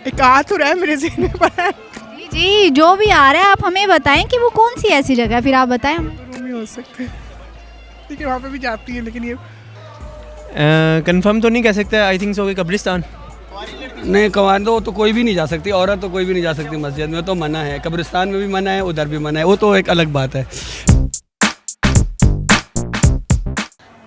एक आ तो रहा है मेरे ज़हन में पर जी जी, जो भी आ रहा है आप हमें बताएं कि वो कौन सी ऐसी जगह है, फिर आप बताएं हमें। रूम ही हो सकते हैं, ठीक है वहाँ पे भी जाती है लेकिन ये कंफर्म तो नहीं कह सकते। आई थिंक सो कि कब्रिस्तान। नहीं, कमांडो तो कोई भी नहीं जा सकती, औरत तो कोई भी नहीं जा सकती मस्जिद में, तो मना है। कब्रिस्तान में भी मना है, उधर भी मना है, वो तो एक अलग बात है।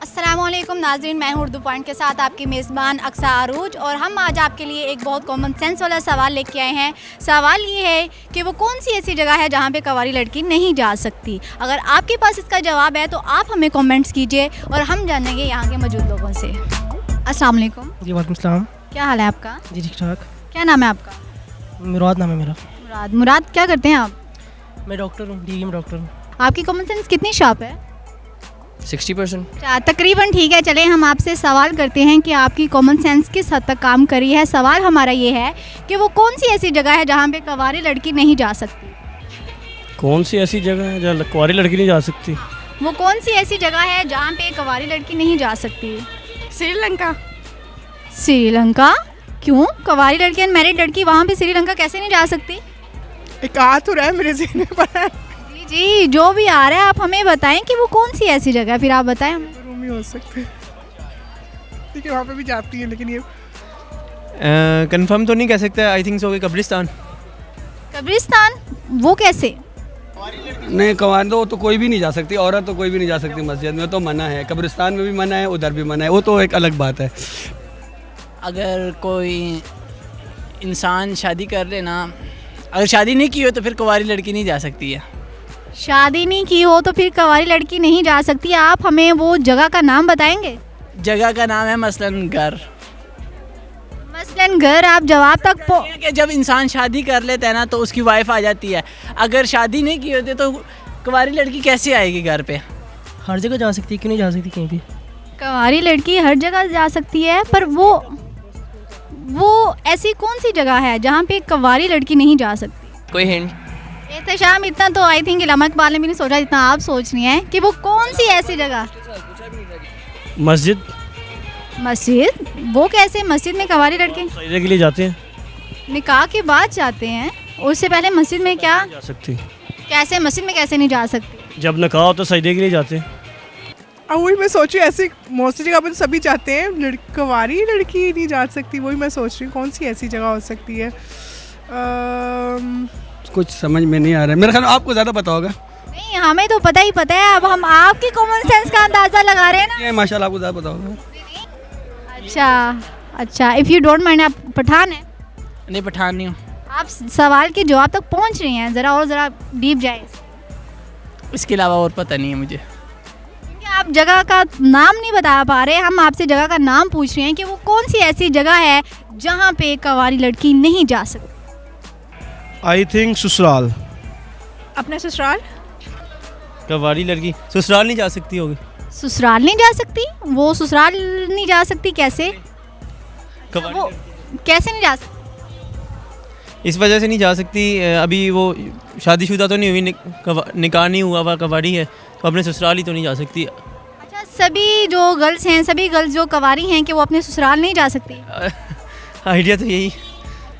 अस्सलामुअलैकुम नाज़रीन, मैं हूं उर्दू पॉइंट के साथ आपकी मेज़बान अक्सा आरूज और हम आज आपके लिए एक बहुत कॉमन सेंस वाला सवाल लेके आए हैं। सवाल ये है कि वो कौन सी ऐसी जगह है जहां पे कवारी लड़की नहीं जा सकती। अगर आपके पास इसका जवाब है तो आप हमें कमेंट्स कीजिए और हम जानेंगे यहाँ के मौजूद लोगों से। अस्सलाम वालेकुम। जी वालेकुम सलाम। क्या हाल है आपका? जी ठीक ठाक। क्या नाम है आपका? मुराद नाम है मेरा। मुराद क्या करते हैं आप? मैं डॉक्टर हूँ, डीएम डॉक्टर हूँ। आपकी कॉमन सेंस कितनी शार्प है? 60%। अच्छा, तकरीबन ठीक है। चलें हम आपसे सवाल करते हैं कि आपकी कॉमन सेंस किस हद तक काम करी है। सवाल हमारा ये है कि वो कौन सी ऐसी जगह है जहाँ पे कवारी लड़की नहीं जा सकती। कौन सी ऐसी जगह है जहाँ कुंवारी लड़की नहीं जा सकती? वो कौन सी ऐसी जगह है जहाँ पे कवारी लड़की नहीं जा सकती? श्रीलंका। श्रीलंका? क्यों? कवारी लड़की अनमैरिड लड़की वहाँ पे श्रीलंका कैसे नहीं जा सकती? एक आ तो रहा है मेरे ज़हन में पर जी जी, जो भी आ रहा है आप हमें बताएं कि वो कौन सी ऐसी जगह है, फिर आप बताएं हमें। रूम ही हो सकते हैं, ठीक है वहाँ पे भी जाती है लेकिन ये कंफर्म तो नहीं कह सकते। आई थिंक सो कि कब्रिस्तान। कब्रिस्तान? वो कैसे? नहीं, कमांडो तो कोई भी नहीं जा सकती, औरत तो कोई भी नहीं जा सकती मस्जिद में, तो मना है। कब्रिस्तान में भी मना है, उधर भी मना है, वो तो एक अलग बात है। अगर कोई इंसान शादी कर लेना, अगर शादी नहीं की हो तो फिर कुंवारी लड़की नहीं जा सकती है। शादी नहीं की हो तो फिर कवारी लड़की नहीं जा सकती। आप हमें वो जगह का नाम बताएंगे? जगह का नाम है मसलन घर। मसलन घर। आप जवाब तक कि जब इंसान शादी कर लेता है ना तो उसकी वाइफ आ जाती है। अगर शादी नहीं की होती तो कुंवारी लड़की कैसे आएगी घर पे? हर जगह जा सकती है, क्यों नहीं जा सकती कहीं भी? कवारी लड़की हर जगह जा सकती है, पर वो ऐसी कौन सी जगह है जहाँ पे कवारी लड़की नहीं जा सकती? कोई हिंट? एहतशाम, इतना तो आई थिंक इलामा इकबाल ने भी नहीं सोचा जितना आप सोच रही हैं कि वो कौन सी ऐसी जगह। मस्जिद। मस्जिद? वो कैसे? मस्जिद में कवारी लड़के सजदे के लिए जाते हैं। निकाह के बाद जाते हैं, उससे पहले मस्जिद में क्या? जा सकती। कैसे मस्जिद में कैसे नहीं जा सकती? जब निकाह हो तो सजदे के लिए जाते हैं। अब वही मैं सोच रही हूँ, ऐसी मोस्टली जगह पर सभी जाते हैं, कवारी लड़की नहीं जा सकती। वही मैं सोच रही हूँ कौन सी ऐसी जगह हो सकती है। कुछ समझ में नहीं आ रहा है, मेरे ख्याल में आपको ज़्यादा पता होगा। नहीं, हमें तो पता ही पता है। अब हम आपकी कॉमन सेंस का अंदाज़ा लगा रहे हैं ना। ये माशाल्लाह आपको ज़्यादा पता होगा। अच्छा, इफ़ यू डोंट माइंड, आप पठान हैं? नहीं, पठान नहीं हूँ। आप सवाल के जवाब तक पहुंच रही हैं, ज़रा डीप जाए। इसके अलावा और पता नहीं है मुझे। क्योंकि आप जगह का नाम नहीं बता पा रहे, हम आपसे जगह का नाम पूछ रहे हैं कि वो कौन सी ऐसी जगह है जहाँ पे कवारी लड़की नहीं जा सकती। आई थिंक ससुराल। अपने ससुराल? कवारी लड़की ससुराल नहीं जा सकती होगी। ससुराल नहीं जा सकती? वो ससुराल नहीं जा सकती कैसे? वो कैसे नहीं जा सकती? इस वजह से नहीं जा सकती, अभी वो शादीशुदा तो नहीं हुई, निकाह नहीं हुआ हुआ, कवारी है, तो अपने ससुराल ही तो नहीं जा सकती। अच्छा, सभी जो गर्ल्स हैं, सभी गर्ल्स जो कवारी हैं कि वो अपने ससुराल नहीं जा सकती? आइडिया तो यही।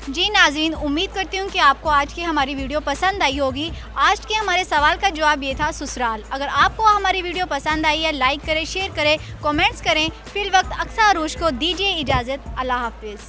जी नाज़रीन, उम्मीद करती हूँ कि आपको आज की हमारी वीडियो पसंद आई होगी। आज के हमारे सवाल का जवाब ये था, ससुराल। अगर आपको हमारी वीडियो पसंद आई है, लाइक करें, शेयर करें, कमेंट्स करें। फिल वक्त अक्सा आरूज को दीजिए इजाज़त। अल्लाह हाफिज़।